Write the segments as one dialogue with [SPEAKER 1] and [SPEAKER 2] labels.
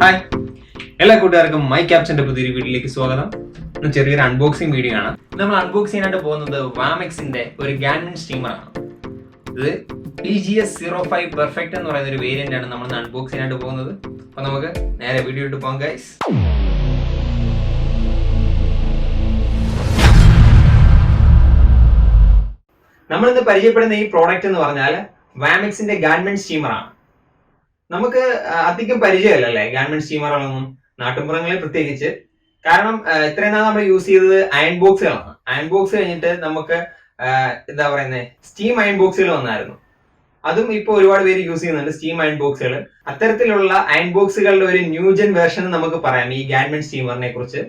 [SPEAKER 1] Hi, എല്ലാ കൂട്ടുകാർക്കും my ക്യാപ്ഷന്റെ പുതിയൊരു വീഡിയോയിലേക്ക് സ്വാഗതം. ചെറിയൊരു അൺബോക്സിംഗ് വീഡിയോ ആണ്. നമ്മൾ അൺബോക്സ് ചെയ്യാനായിട്ട് പോകുന്നത് വാമെക്സിന്റെ ഒരു ഗാൻമെന്റ് സ്റ്റീമറാണ്. ഇത് PGS-05 പെർഫെക്റ്റ് എന്ന് പറയുന്ന ഒരു വേരിയന്റ് ആണ് നമ്മൾ അൺബോക്സ് ചെയ്യാനായിട്ട് പോകുന്നത്. അപ്പൊ നമുക്ക് നേരെ വീഡിയോ ഇട്ട് പോകാം ഗൈസ്. നമ്മളിന്ന് പരിചയപ്പെടുന്ന ഈ പ്രോഡക്റ്റ് എന്ന് പറഞ്ഞാൽ വാമെക്സിന്റെ ഗാൻമെന്റ് സ്റ്റീമറാണ്. നമുക്ക് അധികം പരിചയമല്ലേ ഗാൻമെന്റ് സ്റ്റീമറുകളൊന്നും, നാട്ടുമ്പുറങ്ങളിൽ പ്രത്യേകിച്ച്. കാരണം ഇത്രയും നാൾ നമ്മൾ യൂസ് ചെയ്തത് അയൺ ബോക്സുകളാണ്. അയൺ ബോക്സ് കഴിഞ്ഞിട്ട് നമുക്ക് എന്താ പറയുന്നത്, സ്റ്റീം അയൺ ബോക്സുകൾ വന്നായിരുന്നു. അതും ഇപ്പൊ ഒരുപാട് പേര് യൂസ് ചെയ്യുന്നുണ്ട്, സ്റ്റീം അയൺ ബോക്സുകൾ. അത്തരത്തിലുള്ള അയൺ ബോക്സുകളുടെ ഒരു ന്യൂജൻ വേർഷൻ നമുക്ക് പറയാം ഈ ഗാൻമെന്റ് സ്റ്റീമറിനെ കുറിച്ച്.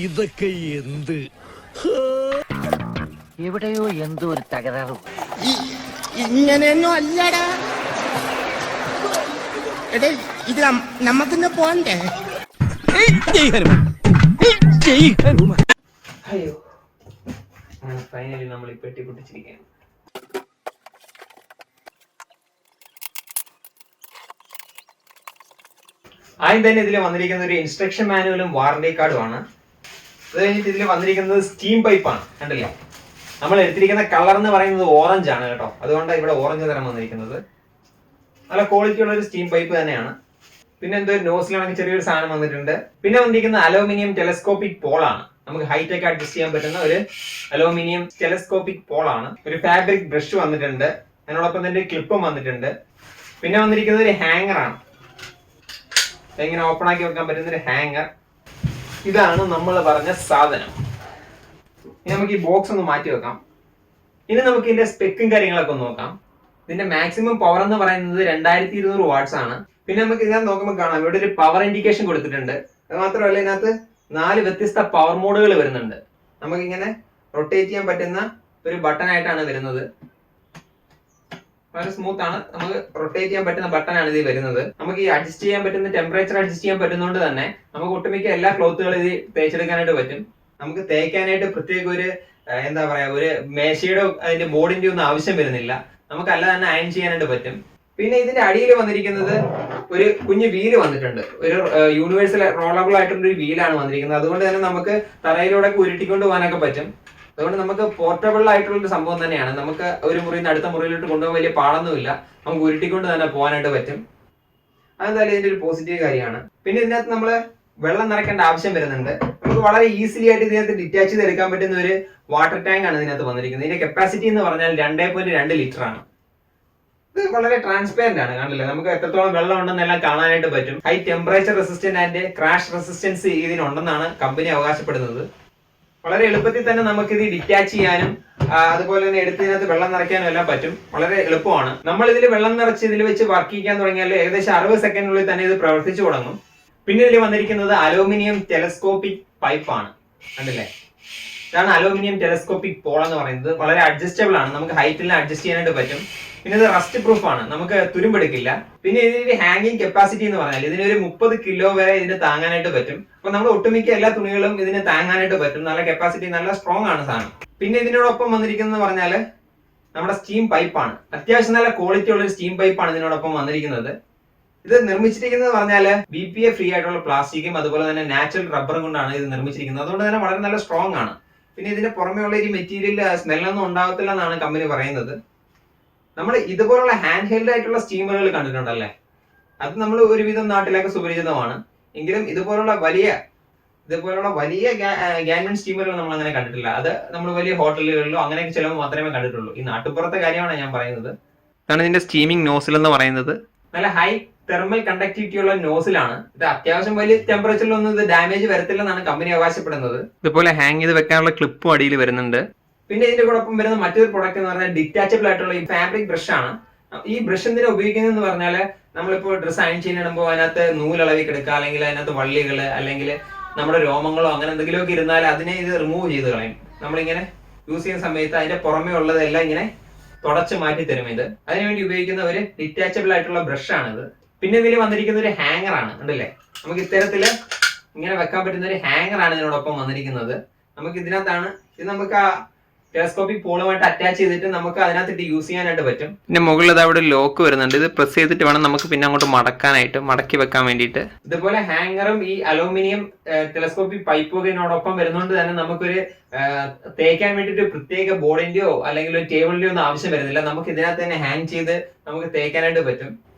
[SPEAKER 2] ഇതൊക്കെ എന്ത്,
[SPEAKER 3] എവിടെയോ എന്തോ ഒരു തകരാറ്.
[SPEAKER 4] ഇങ്ങനെയൊന്നും അല്ലടാ. എടേ, ഇത് നമ്മക്കിന്ന് പോണ്ടേ?
[SPEAKER 1] അയ്യോ, ഫൈനലി നമ്മൾ ഈ പെട്ടി പൊട്ടിച്ചിരിക്കുകയാണ്. ആദ്യം തന്നെ ഇതിൽ വന്നിരിക്കുന്ന ഒരു ഇൻസ്ട്രക്ഷൻ മാനുവലും വാറന്റി കാർഡുമാണ്. അത് കഴിഞ്ഞിട്ട് ഇതിൽ വന്നിരിക്കുന്നത് സ്റ്റീം പൈപ്പാണ്. കണ്ടില്ലേ, നമ്മൾ എടുത്തിരിക്കുന്ന കളർ എന്ന് പറയുന്നത് ഓറഞ്ച് ആണ് കേട്ടോ. അതുകൊണ്ടാണ് ഇവിടെ ഓറഞ്ച് തരം വന്നിരിക്കുന്നത്. നല്ല ക്വാളിറ്റി ഉള്ള ഒരു സ്റ്റീം പൈപ്പ് തന്നെയാണ്. പിന്നെ എന്തോ ഒരു നോസിലാണെങ്കിൽ ചെറിയൊരു സാധനം വന്നിട്ടുണ്ട്. പിന്നെ വന്നിരിക്കുന്ന അലൂമിനിയം ടെലസ്കോപ്പിക് പോളാണ്. നമുക്ക് ഹൈറ്റ് ഒക്കെ അഡ്ജസ്റ്റ് ചെയ്യാൻ പറ്റുന്ന ഒരു അലൂമിനിയം ടെലസ്കോപ്പിക് പോളാണ്. ഒരു ഫാബ്രിക് ബ്രഷ് വന്നിട്ടുണ്ട്. അതിനോടൊപ്പം തന്നെ ക്ലിപ്പും വന്നിട്ടുണ്ട്. പിന്നെ വന്നിരിക്കുന്നത് ഒരു ഹാങ്ങർ ആണ്. എങ്ങനെ ഓപ്പൺ ആക്കി വെക്കാൻ പറ്റുന്ന ഒരു ഹാങ്ങർ. ഇതാണ് നമ്മൾ പറഞ്ഞ സാധനം. ഇനി നമുക്ക് ഈ ബോക്സ് ഒന്ന് മാറ്റി വെക്കാം. ഇനി നമുക്ക് ഇതിന്റെ സ്പെക്കും കാര്യങ്ങളൊക്കെ ഒന്ന് നോക്കാം. ഇതിന്റെ മാക്സിമം പവർ എന്ന് പറയുന്നത് 2200 വാട്ട്സ് ആണ്. പിന്നെ നമുക്ക് ഇതിനകത്ത് നോക്കുമ്പോൾ കാണാം, ഇവിടെ ഒരു പവർ ഇൻഡിക്കേഷൻ കൊടുത്തിട്ടുണ്ട്. അത് മാത്രമല്ല, ഇതിനകത്ത് 4 വ്യത്യസ്ത പവർ മോഡുകൾ വരുന്നുണ്ട്. നമുക്കിങ്ങനെ റൊട്ടേറ്റ് ചെയ്യാൻ പറ്റുന്ന ഒരു ബട്ടൺ ആയിട്ടാണ് വരുന്നത്. വളരെ സ്മൂത്ത് ആണ്. നമുക്ക് റൊട്ടേറ്റ് ചെയ്യാൻ പറ്റുന്ന ബട്ടൺ ആണ് ഇത് വരുന്നത്. നമുക്ക് ഈ അഡ്ജസ്റ്റ് ചെയ്യാൻ പറ്റുന്ന ടെമ്പറേച്ചർ അഡ്ജസ്റ്റ് ചെയ്യാൻ പറ്റുന്നതുകൊണ്ട് തന്നെ നമുക്ക് ഒട്ടുമിക്ക എല്ലാ ക്ലോത്തുകളും ഇത് തേച്ചെടുക്കാനായിട്ട് പറ്റും. നമുക്ക് തേക്കാനായിട്ട് പ്രത്യേക ഒരു എന്താ പറയാ, ഒരു മേശയുടെ അതിന്റെ ബോർഡിന്റെ ഒന്നും ആവശ്യം വരുന്നില്ല. നമുക്ക് അല്ല തന്നെ അയൺ ചെയ്യാനായിട്ട് പറ്റും. പിന്നെ ഇതിന്റെ അടിയിൽ വന്നിരിക്കുന്നത് ഒരു കുഞ്ഞു വീല് വന്നിട്ടുണ്ട്. ഒരു യൂണിവേഴ്സൽ റോളബിൾ ആയിട്ടുള്ള ഒരു വീലാണ് വന്നിരിക്കുന്നത്. അതുകൊണ്ട് തന്നെ നമുക്ക് തറയിലൂടെ ഉരുട്ടിക്കൊണ്ട് പോകാനൊക്കെ പറ്റും. അതുകൊണ്ട് നമുക്ക് പോർട്ടബിൾ ആയിട്ടുള്ള ഒരു സംഭവം തന്നെയാണ്. നമുക്ക് ഒരു മുറിയിൽ നിന്ന് അടുത്ത മുറിയിലോട്ട് കൊണ്ടുപോകാൻ വലിയ പാടൊന്നുമില്ല. നമുക്ക് ഉരുട്ടിക്കൊണ്ട് തന്നെ പോകാനായിട്ട് പറ്റും. അതെന്തായാലും ഇതിന്റെ ഒരു പോസിറ്റീവ് കാര്യമാണ്. പിന്നെ ഇതിനകത്ത് നമ്മൾ വെള്ളം നിറയ്ക്കേണ്ട ആവശ്യം വരുന്നുണ്ട്. നമുക്ക് വളരെ ഈസിലി ആയിട്ട് ഇതിനകത്ത് ഡിറ്റാച്ച് ചെയ്തെടുക്കാൻ പറ്റുന്ന ഒരു വാട്ടർ ടാങ്ക് ആണ് ഇതിനകത്ത് വന്നിരിക്കുന്നത്. ഇതിന്റെ കപ്പാസിറ്റി എന്ന് പറഞ്ഞാൽ 2.2 ലിറ്റർ ആണ്. ഇത് വളരെ ട്രാൻസ്പെറന്റ് ആണ്, കണ്ടില്ലേ? നമുക്ക് എത്രത്തോളം വെള്ളം ഉണ്ടെന്നെല്ലാം കാണാനായിട്ട് പറ്റും. High temperature resistant and crash resistance ഇതിനുണ്ടെന്നാണ് കമ്പനി അവകാശപ്പെടുന്നത്. വളരെ എളുപ്പത്തിൽ തന്നെ നമുക്ക് ഇത് ഡിറ്റാച്ച് ചെയ്യാനും അതുപോലെ തന്നെ എടുത്തതിനകത്ത് വെള്ളം നിറയ്ക്കാനും എല്ലാം പറ്റും. വളരെ എളുപ്പമാണ്. നമ്മൾ ഇതിൽ വെള്ളം നിറച്ച് ഇതിൽ വെച്ച് വർക്ക് ചെയ്യാൻ തുടങ്ങിയാൽ ഏകദേശം 60 സെക്കൻഡിനുള്ളിൽ തന്നെ ഇത് പ്രവർത്തിച്ചു തുടങ്ങും. പിന്നെ ഇതിൽ വന്നിരിക്കുന്നത് അലൂമിനിയം ടെലസ്കോപ്പിക് പൈപ്പാണ്. കണ്ടില്ലേ, ഇതാണ് അലൂമിനിയം ടെലസ്കോപ്പിക് പോൾ എന്ന് പറയുന്നത്. വളരെ അഡ്ജസ്റ്റബിൾ ആണ്. നമുക്ക് ഹൈറ്റിൽ അഡ്ജസ്റ്റ് ചെയ്യാനായിട്ട് പറ്റും. പിന്നെ ഇത് റസ്റ്റ് പ്രൂഫ് ആണ്, നമുക്ക് തുരുമ്പെടുക്കില്ല. പിന്നെ ഇതിന്റെ ഹാങ്ങിങ് കപ്പാസിറ്റി എന്ന് പറഞ്ഞാൽ ഇതിനൊരു 30 കിലോ വരെ ഇതിന് താങ്ങാനായിട്ട് പറ്റും. അപ്പൊ നമ്മൾ ഒട്ടുമിക്ക എല്ലാ തുണികളും ഇതിന് താങ്ങാനായിട്ട് പറ്റും. നല്ല കപ്പാസിറ്റി, നല്ല സ്ട്രോങ് ആണ് സാധനം. പിന്നെ ഇതിനോടൊപ്പം വന്നിരിക്കുന്നത് പറഞ്ഞാല് നമ്മുടെ സ്റ്റീം പൈപ്പാണ്. അത്യാവശ്യം നല്ല ക്വാളിറ്റി ഉള്ള ഒരു സ്റ്റീം പൈപ്പാണ് ഇതിനോടൊപ്പം വന്നിരിക്കുന്നത്. ഇത് നിർമ്മിച്ചിരിക്കുന്നത് പറഞ്ഞാൽ BPA ഫ്രീ ആയിട്ടുള്ള പ്ലാസ്റ്റിക്കും അതുപോലെ തന്നെ നാച്ചുറൽ റബ്ബറും കൊണ്ടാണ് ഇത് നിർമ്മിച്ചിരിക്കുന്നത്. അതുകൊണ്ട് തന്നെ വളരെ നല്ല സ്ട്രോങ് ആണ്. പിന്നെ ഇതിന്റെ പുറമെ ഉള്ള ഈ മെറ്റീരിയൽ സ്മെല്ലൊന്നും ഉണ്ടാകത്തില്ല എന്നാണ് കമ്പനി പറയുന്നത്. നമ്മൾ ഇതുപോലുള്ള ഹാൻഡ് ഹെൽഡ് ആയിട്ടുള്ള സ്റ്റീമറുകൾ കണ്ടിട്ടുണ്ടല്ലേ, അത് നമ്മൾ ഒരുവിധം നാട്ടിലൊക്കെ സുപരിചിതമാണ്. എങ്കിലും ഇതുപോലുള്ള വലിയ ഗാൻമെന്റ് സ്റ്റീമറുകൾ നമ്മൾ അങ്ങനെ കണ്ടിട്ടില്ല. അത് നമ്മൾ വലിയ ഹോട്ടലുകളിലോ അങ്ങനെയൊക്കെ ചിലവ് മാത്രമേ കണ്ടിട്ടുള്ളൂ. ഈ നാട്ടുപുറത്തെ കാര്യമാണ് ഞാൻ പറയുന്നത്. ഇതാണ് ഇതിന്റെ സ്റ്റീമിംഗ് നോസിൽ എന്ന് പറയുന്നത്. നല്ല ഹൈ തെർമൽ കണ്ടക്ടിവിറ്റി ഉള്ള നോസിലാണ്. ഇത് അത്യാവശ്യം വലിയ ടെമ്പറേച്ചറിലൊന്നും ഇത് ഡാമേജ് വരത്തില്ലെന്നാണ് കമ്പനി അവകാശപ്പെടുന്നത്. ഇതുപോലെ ഹാങ് ചെയ്ത് വെക്കാനുള്ള ക്ലിപ്പും അടിയിൽ വരുന്നുണ്ട്. പിന്നെ ഇതിന്റെ കൂടൊപ്പം വരുന്ന മറ്റൊരു പ്രൊഡക്റ്റ് എന്ന് പറഞ്ഞാൽ ഡിറ്റാച്ചബിൾ ആയിട്ടുള്ള ഈ ഫാബ്രിക് ബ്രഷ് ആണ്. ഈ ബ്രഷ് എന്തിനാ ഉപയോഗിക്കുന്നതെന്ന് പറഞ്ഞാൽ, നമ്മളിപ്പോൾ ഡ്രസ്സ് അയൺ ചെയ്യുമ്പോൾ അതിനകത്ത് നൂലളവി കിടക്കുക, അല്ലെങ്കിൽ അതിനകത്ത് വള്ളികള്, അല്ലെങ്കിൽ നമ്മുടെ രോമങ്ങളോ അങ്ങനെ എന്തെങ്കിലുമൊക്കെ ഇരുന്നാൽ അതിനെ ഇത് റിമൂവ് ചെയ്ത് കളയും. നമ്മളിങ്ങനെ യൂസ് ചെയ്യുന്ന സമയത്ത് അതിന്റെ പുറമെ ഉള്ളതെല്ലാം ഇങ്ങനെ തുടച്ചു മാറ്റി തരും. ഇത് അതിനുവേണ്ടി ഉപയോഗിക്കുന്ന ഒരു ഡിറ്റാച്ചബിൾ ആയിട്ടുള്ള ബ്രഷ് ആണിത്. പിന്നെ ഇതിൽ വന്നിരിക്കുന്ന ഒരു ഹാങ്ങർ ആണ്. കണ്ടില്ലേ, നമുക്ക് ഇത്തരത്തില് ഇങ്ങനെ വെക്കാൻ പറ്റുന്ന ഒരു ഹാങ്ങർ ആണ് ഇതിനോടൊപ്പം വന്നിരിക്കുന്നത്. നമുക്ക് ഇതിനകത്താണ് ഇത് നമുക്ക് ടെലസ്കോപ്പിക് പോളുമായിട്ട് അറ്റാച്ച് ചെയ്തിട്ട് നമുക്ക് അതിനകത്തിട്ട് യൂസ് ചെയ്യാനായിട്ട് പറ്റും. പിന്നെ മുകളിൽ അവിടെ ലോക്ക് വരുന്നുണ്ട്. ഇത് പ്രസ് ചെയ്തിട്ട് വേണം നമുക്ക് പിന്നെ അങ്ങോട്ട് മടക്കാനായിട്ട്, മടക്കി വെക്കാൻ വേണ്ടിയിട്ട്. ഇതുപോലെ ഹാങ്ങറും ഈ അലൂമിനിയം ടെലസ്കോപ്പിക് പൈപ്പുകളോടൊപ്പം വരുന്നതുകൊണ്ട് തന്നെ നമുക്കൊരു തേക്കാൻ വേണ്ടിയിട്ട് പ്രത്യേക ബോർഡിന്റെയോ അല്ലെങ്കിൽ ഒരു ടേബിളിന്റെയോ ഒന്നും ആവശ്യം വരുന്നില്ല. നമുക്ക് ഇതിനകത്ത് തന്നെ ഹാങ് ചെയ്ത് നമുക്ക് തേക്കാനായിട്ട് പറ്റും.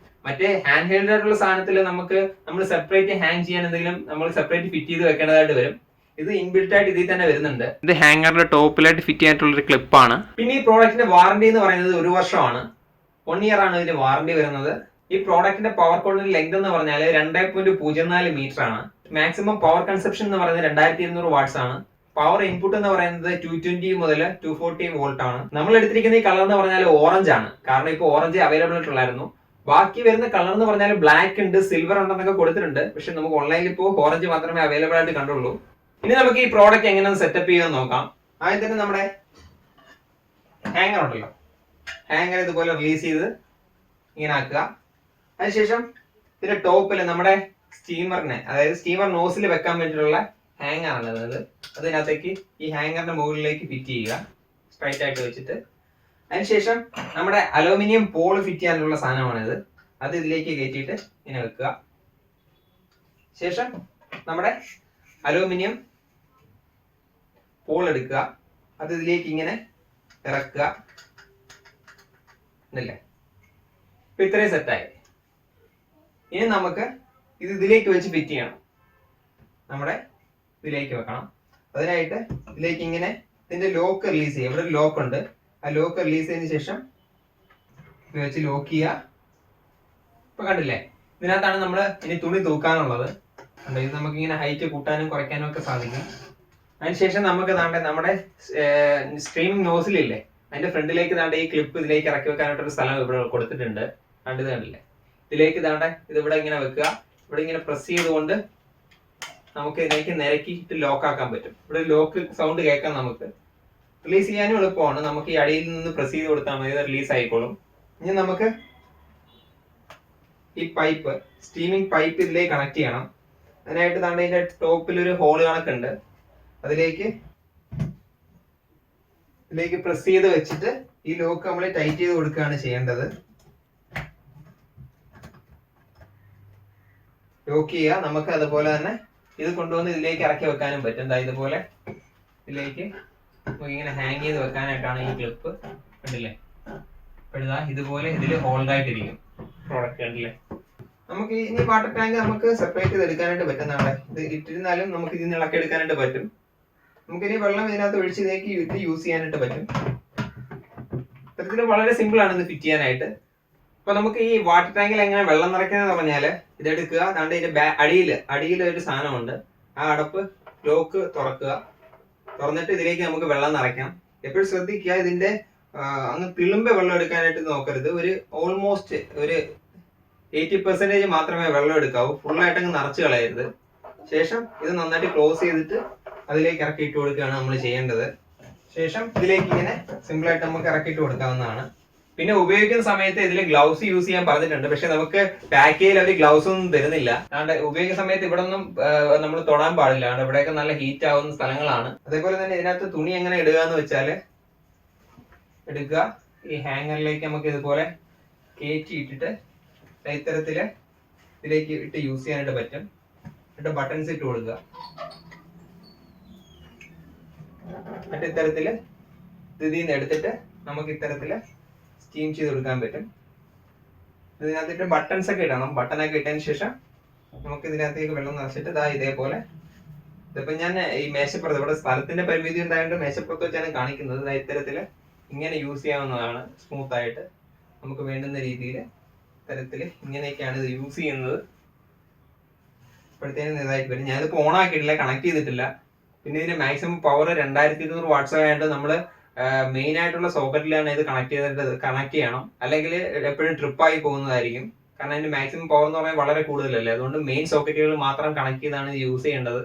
[SPEAKER 1] മറ്റേ ഹാൻഡ് ഹെൽഡ് ആയിട്ടുള്ള സാധനത്തിൽ നമ്മൾ സെപ്പറേറ്റ് ഹാങ് ചെയ്യാൻ എന്തെങ്കിലും നമ്മൾ സെപ്പറേറ്റ് ഫിറ്റ് ചെയ്ത് വെക്കേണ്ടതായിട്ട് വരും. ഇത് ഇൻബിൽറ്റ് ആയിട്ട് ഇതിൽ തന്നെ വരുന്നുണ്ട്. ഇത് ഹാങ്ങറിന്റെ ടോപ്പിലായിട്ട് ഫിറ്റ് ചെയ്യാനായിട്ടുള്ള ഒരു ക്ലിപ്പാണ്. പിന്നെ ഈ പ്രോഡക്റ്റിന്റെ വാറന്റി എന്ന് പറയുന്നത് 1 വർഷമാണ്. 1 ഇയർ ആണ് ഇതിന്റെ വാറന്റി വരുന്നത്. ഈ പ്രോഡക്റ്റിന്റെ പവർ കോഡിന്റെ ലെങ്ത് എന്ന് പറഞ്ഞാൽ 2.04 മീറ്റർ ആണ്. മാക്സിമം പവർ കൺസപ്ഷൻ എന്ന് പറയുന്നത് 2200 വാട്ട്സ് ആണ്. പവർ ഇൻപുട്ട് എന്ന് പറയുന്നത് 220 മുതൽ 240 വോൾട്ട് ആണ്. നമ്മൾ എടുത്തിരിക്കുന്ന ഈ കളർ എന്ന് പറഞ്ഞാൽ ഓറഞ്ച് ആണ്. കാരണം ഇപ്പോൾ ഓറഞ്ച് അവൈലബിൾ ആയിട്ടുള്ളായിരുന്നു. ബാക്കി വരുന്ന കളർ എന്ന് പറഞ്ഞാൽ ബ്ലാക്ക് ഉണ്ട്, സിൽവർ ഉണ്ടെന്നൊക്കെ കൊടുത്തിട്ടുണ്ട്. പക്ഷെ നമുക്ക് ഓൺലൈനിൽ ഇപ്പോൾ ഓറഞ്ച് മാത്രമേ അവൈലബിൾ ആയിട്ട് കണ്ടുള്ളൂ. ഇനി നമുക്ക് ഈ പ്രോഡക്റ്റ് എങ്ങനെയാണ് സെറ്റപ്പ് ചെയ്യാന്ന് നോക്കാം. ആദ്യം തന്നെ നമ്മുടെ ഹാങ്ങർ ഉണ്ടല്ലോ, ഹാങ്ങർ ഇതുപോലെ റിലീസ് ചെയ്ത് ഇങ്ങനെ ആക്കുക. അതിനുശേഷം ഇതിന്റെ ടോപ്പിൽ നമ്മുടെ സ്റ്റീമറിനെ, അതായത് സ്റ്റീമർ നോസിൽ വെക്കാൻ വേണ്ടിയിട്ടുള്ള ഹാങ്ങർ ആണ് അത്. അതിനകത്തേക്ക് ഈ ഹാങ്ങറിന്റെ മുകളിലേക്ക് ഫിറ്റ് ചെയ്യുക, സ്ട്രൈറ്റ് ആയിട്ട് വെച്ചിട്ട്. അതിനുശേഷം നമ്മുടെ അലൂമിനിയം പോൾ ഫിറ്റ് ചെയ്യാനുള്ള സാധനമാണിത്. അത് ഇതിലേക്ക് കയറ്റിയിട്ട് ഇങ്ങനെ വെക്കുക. ശേഷം നമ്മുടെ അലൂമിനിയം പോൾ എടുക്കുക, അത് ഇതിലേക്ക് ഇങ്ങനെ ഇറക്കുക. ഇതല്ലേ, ഇപ്പൊ ഇത്രയും സെറ്റായി. ഇനി നമുക്ക് ഇത് ഇതിലേക്ക് വെച്ച് ഫിറ്റ് ചെയ്യണം. നമ്മുടെ ഇതിലേക്ക് വെക്കണം. അതിനായിട്ട് ഇതിലേക്ക് ഇങ്ങനെ ഇതിന്റെ ലോക്ക് റിലീസ് ചെയ്യുക. ഇവിടെ ഒരു ലോക്ക് ഉണ്ട്. ആ ലോക്ക് റിലീസ് ചെയ്തതിന് ശേഷം ഇത് വെച്ച് ലോക്ക് ചെയ്യുക. ഇപ്പൊ കണ്ടില്ലേ, ഇതിനകത്താണ് നമ്മൾ ഇനി തുണി തൂക്കാനുള്ളത്. ഇത് നമുക്ക് ഇങ്ങനെ ഹൈറ്റ് കൂട്ടാനും കുറയ്ക്കാനും ഒക്കെ സാധിക്കും. അതിനുശേഷം നമുക്ക് നമ്മുടെ സ്ട്രീമിംഗ് നോസിലില്ലേ, അതിന്റെ ഫ്രണ്ടിലേക്ക് ഈ ക്ലിപ്പ് ഇതിലേക്ക് ഇറക്കി വെക്കാനായിട്ടൊരു സ്ഥലം ഇവിടെ കൊടുത്തിട്ടുണ്ട്. ഇത് കണ്ടില്ലേ, ഇതിലേക്ക് ഇതിവിടെ ഇങ്ങനെ വെക്കുക. ഇവിടെ ഇങ്ങനെ പ്രസ് ചെയ്തുകൊണ്ട് നമുക്ക് ഇതിലേക്ക് നിരക്കിയിട്ട് ലോക്ക് ആക്കാൻ പറ്റും. ഇവിടെ ലോക്ക് സൗണ്ട് കേൾക്കാം. നമുക്ക് റിലീസ് ചെയ്യാനും എളുപ്പമാണ്. നമുക്ക് ഈ അടിയിൽ നിന്ന് പ്രസ് ചെയ്ത് കൊടുത്താൽ മതി, റിലീസ് ആയിക്കോളും. ഇനി നമുക്ക് ഈ പൈപ്പ്, സ്റ്റീമിംഗ് പൈപ്പ് ഇതിലേക്ക് കണക്ട് ചെയ്യണം. അതിനായിട്ട് ഇതിന്റെ ടോപ്പിൽ ഒരു ഹോൾ കണക്കുണ്ട്. ഇതിലേക്ക് പ്രസ് ചെയ്ത് വെച്ചിട്ട് ഈ ലോക്ക് നമ്മൾ ടൈറ്റ് ചെയ്ത് കൊടുക്കുകയാണ് ചെയ്യേണ്ടത്. ലോക്ക് ചെയ്യുക. നമുക്ക് അതുപോലെ തന്നെ ഇത് കൊണ്ടുവന്ന് ഇതിലേക്ക് ഇറക്കി വെക്കാനും പറ്റും. ഇതുപോലെ ഇതിലേക്ക് ഇങ്ങനെ ഹാങ് ചെയ്ത് വെക്കാനായിട്ടാണ് ഈ ക്ലിപ്പ്. കണ്ടില്ലേ, ഇതുപോലെ ഇതിൽ ഹോൾഡ് ആയിട്ടിരിക്കും പ്രോഡക്റ്റ്. കണ്ടില്ലേ, നമുക്ക് ഇനി വാട്ടർ ടാങ്ക് നമുക്ക് സെപ്പറേറ്റ് ചെയ്ത് എടുക്കാനായിട്ട് പറ്റുന്നതാണ്. ഇത് ഇട്ടിരുന്നാലും നമുക്ക് ഇതിൽ നിന്ന് ഇളക്കി എടുക്കാനായിട്ട് പറ്റും. നമുക്കിനി വെള്ളം ഇതിനകത്ത് ഒഴിച്ച് ഇതിലേക്ക് ഇട്ട് യൂസ് ചെയ്യാനായിട്ട് പറ്റും. ഇത്തരത്തിൽ വളരെ സിമ്പിൾ ആണ് ഇത് ഫിറ്റ് ചെയ്യാനായിട്ട്. അപ്പൊ നമുക്ക് ഈ വാട്ടർ ടാങ്കിൽ എങ്ങനെ വെള്ളം നിറയ്ക്കുന്നത് പറഞ്ഞാല് ഇതെടുക്കുക. ഇതിന്റെ അടിയിൽ ഒരു സാധനമുണ്ട്. ആ അടപ്പ് ലോക്ക് തുറക്കുക. തുറന്നിട്ട് ഇതിലേക്ക് നമുക്ക് വെള്ളം നിറയ്ക്കാം. എപ്പോഴും ശ്രദ്ധിക്കുക, ഇതിന്റെ അങ്ങ് തിളുമ്പ വെള്ളം എടുക്കാനായിട്ട് നോക്കരുത്. ഒരു ഓൾമോസ്റ്റ് ഒരു 80% മാത്രമേ വെള്ളം എടുക്കാവൂ. ഫുള്ളായിട്ട് അങ്ങ് നിറച്ച് കളയരുത്. ശേഷം ഇത് നന്നായിട്ട് ക്ലോസ് ചെയ്തിട്ട് അതിലേക്ക് ഇറക്കിയിട്ട് കൊടുക്കുകയാണ് നമ്മൾ ചെയ്യേണ്ടത്. ശേഷം ഇതിലേക്ക് ഇങ്ങനെ സിമ്പിൾ ആയിട്ട് നമുക്ക് ഇറക്കിയിട്ട് കൊടുക്കാവുന്നതാണ്. പിന്നെ ഉപയോഗിക്കുന്ന സമയത്ത് ഇതിൽ ഗ്ലൗസ് യൂസ് ചെയ്യാൻ പറഞ്ഞിട്ടുണ്ട്. പക്ഷെ നമുക്ക് പാക്കേജിൽ അവർ ഗ്ലൗസ് ഒന്നും തരുന്നില്ല. ഉപയോഗിക്കുന്ന സമയത്ത് ഇവിടെ ഒന്നും നമ്മൾ തൊടാൻ പാടില്ല. ഇവിടെയൊക്കെ നല്ല ഹീറ്റ് ആവുന്ന സ്ഥലങ്ങളാണ്. അതേപോലെ തന്നെ ഇതിനകത്ത് തുണി എങ്ങനെ ഇടുക എന്ന് വെച്ചാൽ, എടുക്കുക, ഈ ഹാങ്ങറിലേക്ക് നമുക്ക് ഇതുപോലെ കയറ്റി ഇട്ടിട്ട് ഇത്തരത്തില് ഇതിലേക്ക് ഇട്ട് യൂസ് ചെയ്യാനായിട്ട് പറ്റും. എന്നിട്ട് ബട്ടൺസ് ഇട്ട് കൊടുക്കുക. എന്നിട്ട് ഇത്തരത്തില് ഇതിൽ നിന്ന് എടുത്തിട്ട് നമുക്ക് ഇത്തരത്തില് സ്റ്റീം ചെയ്ത് കൊടുക്കാൻ പറ്റും. ഇതിനകത്തിട്ട് ബട്ടൺസ് ഒക്കെ ഇടണം. ബട്ടണൊക്കെ ഇട്ടതിന് ശേഷം നമുക്ക് ഇതിനകത്തേക്ക് വെള്ളം നിറച്ചിട്ട് ഇതേപോലെ, ഇതിപ്പോ ഞാൻ ഈ മേശപ്പുറത്ത്, ഇവിടെ സ്ഥലത്തിന്റെ പരിമിതി ഉണ്ടായതുകൊണ്ട് മേശപ്പുറത്ത് വെച്ചാണ് കാണിക്കുന്നത്. ഇത്തരത്തില് ഇങ്ങനെ യൂസ് ചെയ്യാവുന്നതാണ്. സ്മൂത്ത് ആയിട്ട് നമുക്ക് വേണ്ടുന്ന രീതിയിൽ തരത്തില് ഇങ്ങനെയൊക്കെയാണ് ഇത് യൂസ് ചെയ്യുന്നത്. ഇപ്പോഴത്തേനും ഇതായിട്ട് വരും. ഞാനിപ്പോ ഓൺ ആക്കിയിട്ടില്ല, കണക്ട് ചെയ്തിട്ടില്ല. പിന്നെ ഇതിന്റെ മാക്സിമം പവർ 2200 വാട്ട്സ് ആയിട്ട് നമ്മൾ മെയിൻ ആയിട്ടുള്ള സോക്കറ്റിലാണ് ഇത് കണക്ട് ചെയ്യണം. അല്ലെങ്കിൽ എപ്പോഴും ട്രിപ്പായി പോകുന്നതായിരിക്കും. കാരണം അതിന്റെ മാക്സിമം പവർ എന്ന് പറഞ്ഞാൽ വളരെ കൂടുതലല്ലേ. അതുകൊണ്ട് മെയിൻ സോക്കറ്റുകൾ മാത്രം കണക്ട് ചെയ്താണ് ഇത് യൂസ് ചെയ്യേണ്ടത്.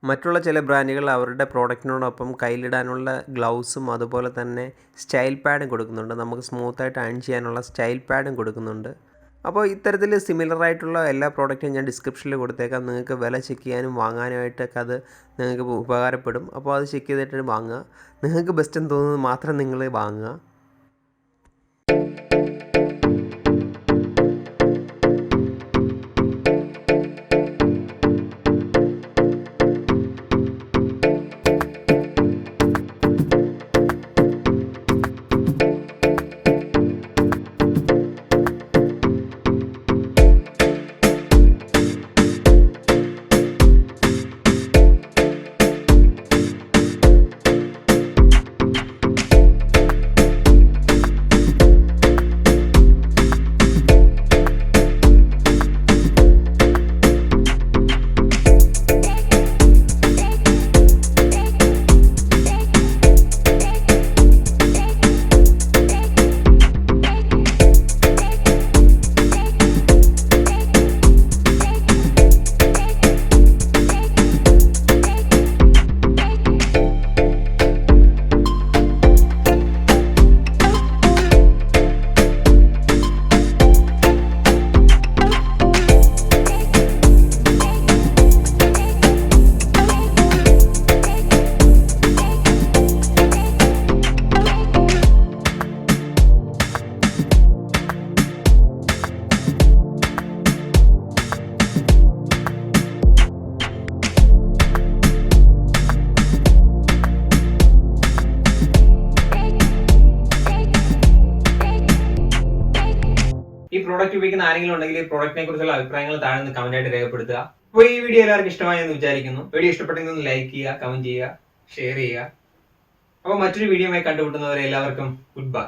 [SPEAKER 2] മറ്റുള്ള ചില ബ്രാൻഡുകൾ അവരുടെ പ്രോഡക്റ്റിനോടൊപ്പം കയ്യിലിടാനുള്ള ഗ്ലൗസും അതുപോലെ തന്നെ സ്റ്റൈൽ പാഡും കൊടുക്കുന്നുണ്ട്. നമുക്ക് സ്മൂത്തായിട്ട് അയൺ ചെയ്യാനുള്ള സ്റ്റൈൽ പാഡും കൊടുക്കുന്നുണ്ട്. അപ്പോൾ ഇത്തരത്തിൽ സിമിലറായിട്ടുള്ള എല്ലാ പ്രോഡക്റ്റും ഞാൻ ഡിസ്ക്രിപ്ഷനിൽ കൊടുത്തേക്കാം. നിങ്ങൾക്ക് വില ചെക്ക് ചെയ്യാനും വാങ്ങാനുമായിട്ടൊക്കെ അത് നിങ്ങൾക്ക് ഉപകാരപ്പെടും. അപ്പോൾ അത് ചെക്ക് ചെയ്തിട്ട് വാങ്ങുക. നിങ്ങൾക്ക് ബെസ്റ്റ് എന്ന് തോന്നുന്നത് മാത്രം നിങ്ങൾ വാങ്ങുക.
[SPEAKER 1] ഈ പ്രോഡക്റ്റ് ഉപയോഗിക്കുന്ന ആരെങ്കിലും ഉണ്ടെങ്കിൽ ഈ പ്രോഡക്റ്റിനെ കുറിച്ചുള്ള അഭിപ്രായങ്ങൾ താഴെ നിന്ന് കമന്റ് ആയിട്ട് രേഖപ്പെടുത്തുക. അപ്പോൾ ഈ വീഡിയോ എല്ലാവർക്കും ഇഷ്ടമായി എന്ന് വിചാരിക്കുന്നു. വീഡിയോ ഇഷ്ടപ്പെട്ടെങ്കിൽ ഒന്ന് ലൈക്ക് ചെയ്യുക, കമന്റ് ചെയ്യുക, ഷെയർ ചെയ്യുക. അപ്പോൾ മറ്റൊരു വീഡിയോയുമായി കണ്ടുമുട്ടുന്നവരെ എല്ലാവർക്കും ഗുഡ് ബൈ.